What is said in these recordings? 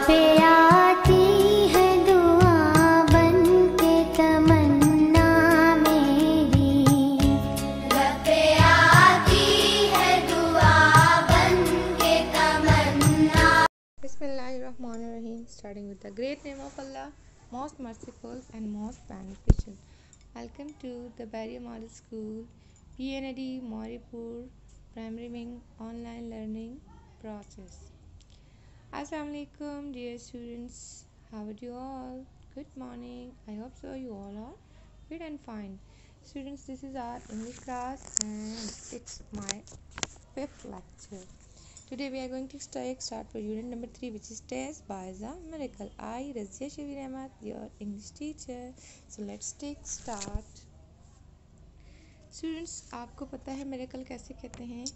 पे आती है दुआ बन के तमन्ना मेरी, रब पे आती है दुआ बन के तमन्ना। Bismillahirrahmanirrahim. Starting with the great name of Allah, most merciful and most beneficial. Welcome to the Barrier Model School, PNAD Moripur Primary Wing online learning process. Assalamu alaikum, dear students. How are you all? Good morning. I hope so you all are good and fine. Students, this is our English class and it's my 5th lecture. Today we are going to start for unit number 3, which is Test by the Miracle. I, Razia Shabir Ahmad, your English teacher. So let's take start. Students, आपको पता है miracle कैसे कहते हैं?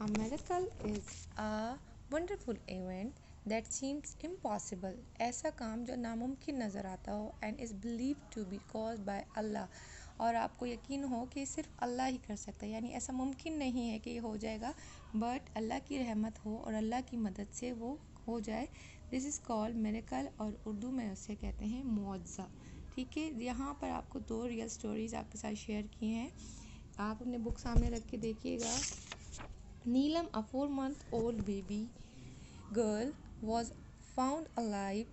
A miracle is a wonderful event that seems impossible. ऐसा काम जो नामुमकिन नज़र आता हो and is believed to be caused by Allah. और आपको यकीन हो कि सिर्फ अल्लाह ही कर सकता है, यानी ऐसा मुमकिन नहीं है कि ये हो जाएगा, बट अल्लाह की रहमत हो और अल्लाह की मदद से वो हो जाए. दिस इज़ कॉल्ड मिरेकल और उर्दू में उसे कहते हैं मुआज़ा. ठीक है, यहाँ पर आपको 2 रियल स्टोरीज़ आपके साथ शेयर की हैं. आप अपने बुक सामने रख के देखिएगा. नीलम, a 4-month-old baby girl, was found alive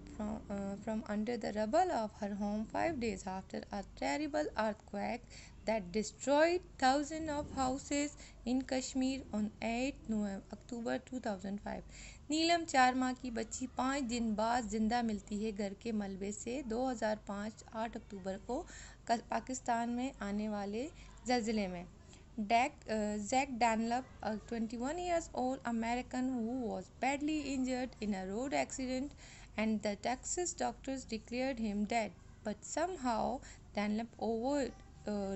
from under the rubble of her home 5 days after a terrible earthquake that destroyed thousands of houses in Kashmir on 8 October 2005. नीलम 4 माह की बच्ची 5 दिन बाद जिंदा मिलती है घर के मलबे से 2005 8 अक्टूबर को पाकिस्तान में आने वाले ज़लज़ले में. Zach Dunlap, a 21 years old American who was badly injured in a road accident, and the Texas doctors declared him dead. But somehow Dunlap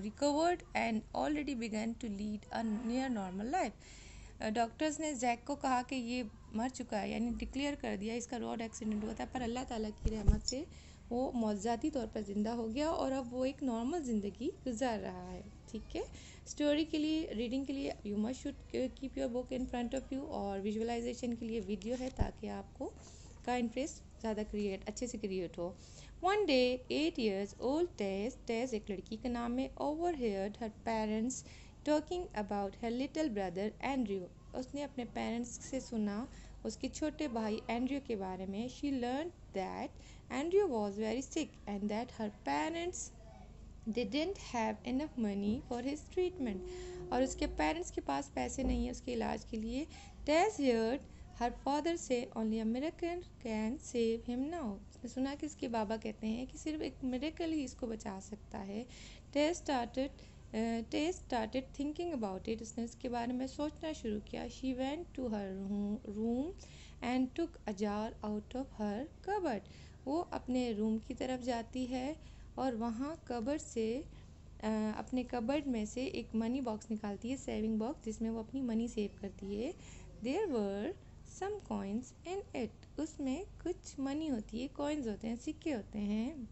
recovered and already began to lead a near normal life. Doctors ने Jack को कहा कि ये मर चुका है, यानी declare कर दिया इसका रोड एक्सीडेंट हुआ था, पर अल्लाह ताला की रहमत से वो मौज़ाती तौर पर ज़िंदा हो गया और अब वो एक नॉर्मल ज़िंदगी गुजार रहा है. ठीक है, स्टोरी के लिए, रीडिंग के लिए you must should keep your book in front of you, और विजुअलाइजेशन के लिए वीडियो है ताकि आपको का इंटरेस्ट ज़्यादा अच्छे से क्रिएट हो. One day 8 years old Tess एक लड़की का नाम है, overheard her parents talking about her little brother Andrew. उसने अपने पेरेंट्स से सुना उसके छोटे भाई एंड्रयू के बारे में. She learn that Andrew was very sick and that her parents didn't have enough money for his treatment. और उसके पेरेंट्स के पास पैसे नहीं है उसके इलाज के लिए. Tess heard her father say only a miracle can save him now. उसने सुना कि उसके बाबा कहते हैं कि सिर्फ एक मिरेकल ही इसको बचा सकता है. Tess started thinking about it. उसने उसके बारे में सोचना शुरू किया. She went to her room and took a jar out of her cupboard. वो अपने रूम की तरफ जाती है और वहाँ कबर्ड से अपने कबर्ड में से एक मनी बॉक्स निकालती है, सेविंग बॉक्स, जिसमें वो अपनी मनी सेव करती है. There were some coins in it. उसमें कुछ मनी होती है, कॉइन्स होते हैं, सिक्के होते हैं.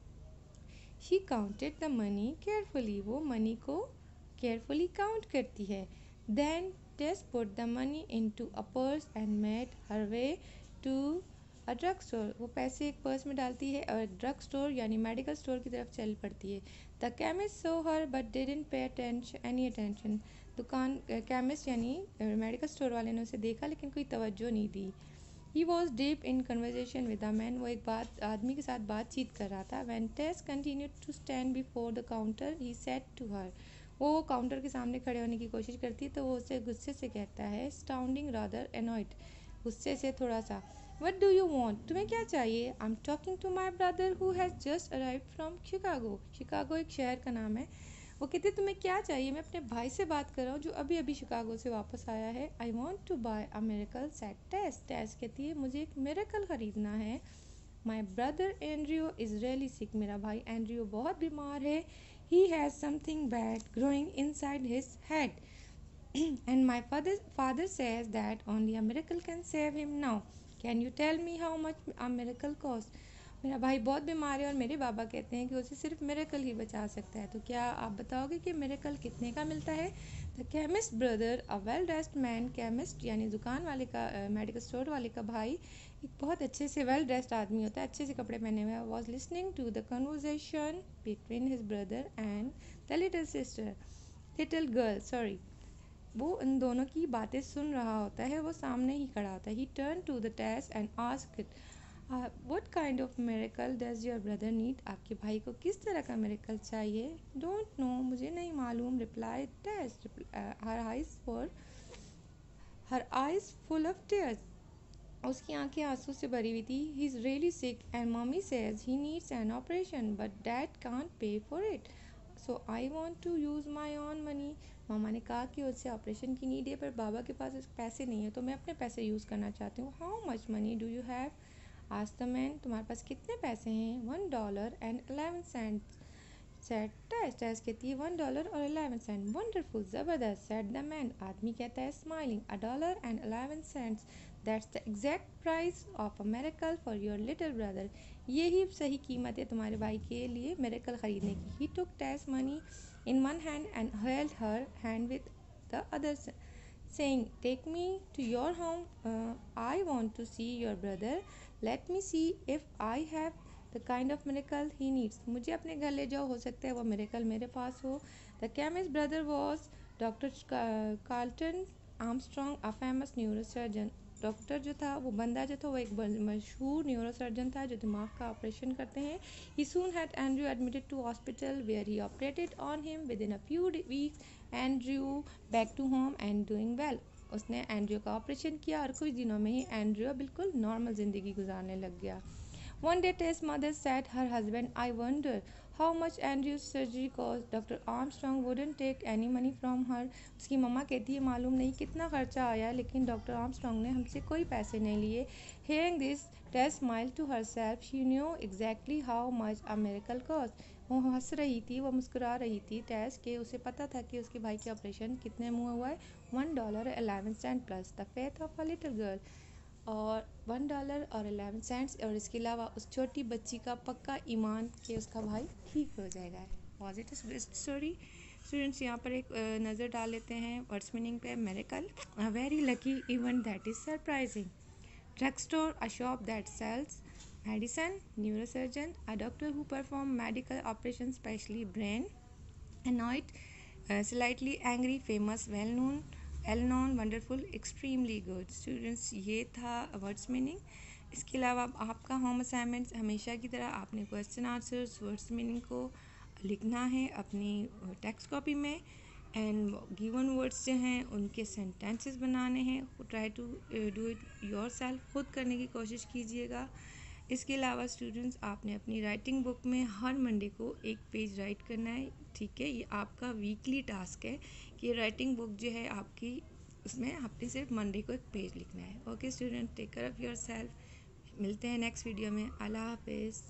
She counted the money carefully. वो मनी को केयरफुली काउंट करती है. Then Tess put the money into a purse and made her way to a drug store. वो पैसे एक पर्स में डालती है और ड्रग स्टोर यानी मेडिकल स्टोर की तरफ चल पड़ती है. The chemist saw her but didn't pay any attention. दुकान केमिस्ट यानी मेडिकल स्टोर वाले ने उसे देखा लेकिन कोई तवज्जो नहीं दी. He was deep in conversation with a man. वो एक आदमी के साथ बातचीत कर रहा था. When Tess continued to stand before the counter he said to her. वो काउंटर के सामने खड़े होने की कोशिश करती है तो वो उसे गुस्से से कहता है, साउंडिंग रादर एनॉयड, गुस्से से थोड़ा सा. What do you want? तुम्हें क्या चाहिए? I'm talking to my brother who has just arrived from Chicago. Chicago एक शहर का नाम है. वो कहते तुम्हें क्या चाहिए? मैं अपने भाई से बात कर रहा हूँ जो अभी अभी शिकागो से वापस आया है. I want to buy a miracle, said Tess. Tess कहती है मुझे एक मिरेकल खरीदना है. My brother Andrew is really sick. मेरा भाई एंड्रयू बहुत बीमार है. He has something bad growing inside his head. And my father says that only a miracle can save him now. Can you tell me how much a miracle cost? मेरा भाई बहुत बीमार है और मेरे बाबा कहते हैं कि उसे सिर्फ मिरेकल ही बचा सकता है. तो क्या आप बताओगे कि मिरेकल कितने का मिलता है? The chemist brother, a well dressed man, chemist यानी दुकान वाले का, मेडिकल स्टोर वाले का भाई, एक बहुत अच्छे से वेल ड्रेस्ड आदमी होता है, अच्छे से कपड़े पहने हुए, was listening to the conversation between his brother and the little girl sorry. वो उन दोनों की बातें सुन रहा होता है, वो सामने ही खड़ा होता है। He turn to the Tess and asked what kind of miracle does your brother need. आपके भाई को किस तरह का मिरेकल चाहिए? डोंट नो, मुझे नहीं मालूम, replied Tess, her eyes full of tears. उसकी आंखें आंसू से भरी हुई थी। He is really sick and mummy says he needs an operation but dad can't pay for it, so I want to use my own money. मामा ने कहा कि उसे ऑपरेशन की नीड है पर बाबा के पास पैसे नहीं है, तो मैं अपने पैसे यूज़ करना चाहती हूँ। How much money do you have? Asked the man. तुम्हारे पास कितने पैसे हैं? $1.11 सेड टेस। टेस कहती है $1.11। वंडरफुल, ज़बरदस्त, सेड द मैन। आदमी कहता है smiling, $1.11, that's the exact price of a miracle for your little brother. यही सही कीमत है तुम्हारे भाई के लिए मिरेकल ख़रीदने की। ही टुक टेस money in one hand and held her hand with the other, saying, take me to your home, I want to see your brother, let me see if I have the kind of miracle he needs। मुझे अपने घर ले जाओ, हो सकता है वो miracle मेरे पास हो। The chemist brother was Dr. Carlton Armstrong, a famous neurosurgeon। Doctor जो था, वो बंदा जो था, वो एक मशहूर न्यूरोसर्जन था जो दिमाग का ऑपरेशन करते हैं। He soon had Andrew admitted to hospital where he operated on him within a few weeks। Andrew back to home and doing well। उसने एंड्रयू का ऑपरेशन किया और कुछ दिनों में ही एंड्रयू बिल्कुल नॉर्मल ज़िंदगी गुजारने लग गया। One day Tess' mother said her husband, I wonder how much Andrew's surgery cost। Dr. Armstrong wouldn't take any money from her। उसकी मम्मा कहती है मालूम नहीं कितना खर्चा आया, लेकिन डॉक्टर आर्मस्ट्रॉन्ग ने हमसे कोई पैसे नहीं लिए। Hearing this, Tess smiled to herself। She knew exactly how much a miracle cost। वो हंस रही थी, वो मुस्कुरा रही थी टेस के, उसे पता था कि उसके भाई के ऑपरेशन कितने में हुआ है, $1.11 plus the faith of a little girl, और $1.11, और इसके अलावा उस छोटी बच्ची का पक्का ईमान कि उसका भाई ठीक हो जाएगा। Was it story? स्टूडेंट्स यहाँ पर एक नज़र डाल लेते हैं वर्ड्स मीनिंग पे। Miracle, a very lucky event that is surprising. Drug store, a shop that sells medicine। neurosurgeon, a doctor who perform medical operations, especially brain। annoyed, slightly angry, famous, well known, wonderful, extremely good। Students ये था words meaning. इसके अलावा आपका home assignments हमेशा की तरह आपने question answers words meaning को लिखना है अपनी टेक्स्ट कॉपी में, एंड गिवन वर्ड्स जो हैं उनके सेंटेंसेस बनाने हैं। Try to do it yourself, खुद करने की कोशिश कीजिएगा। इसके अलावा स्टूडेंट्स आपने अपनी राइटिंग बुक में हर मंडे को एक पेज राइट करना है, ठीक है? ये आपका वीकली टास्क है कि राइटिंग बुक जो है आपकी, उसमें आपने सिर्फ मंडे को एक पेज लिखना है। Okay student, take care of yourself. मिलते हैं नेक्स्ट वीडियो में। अल्लाह हाफिज़।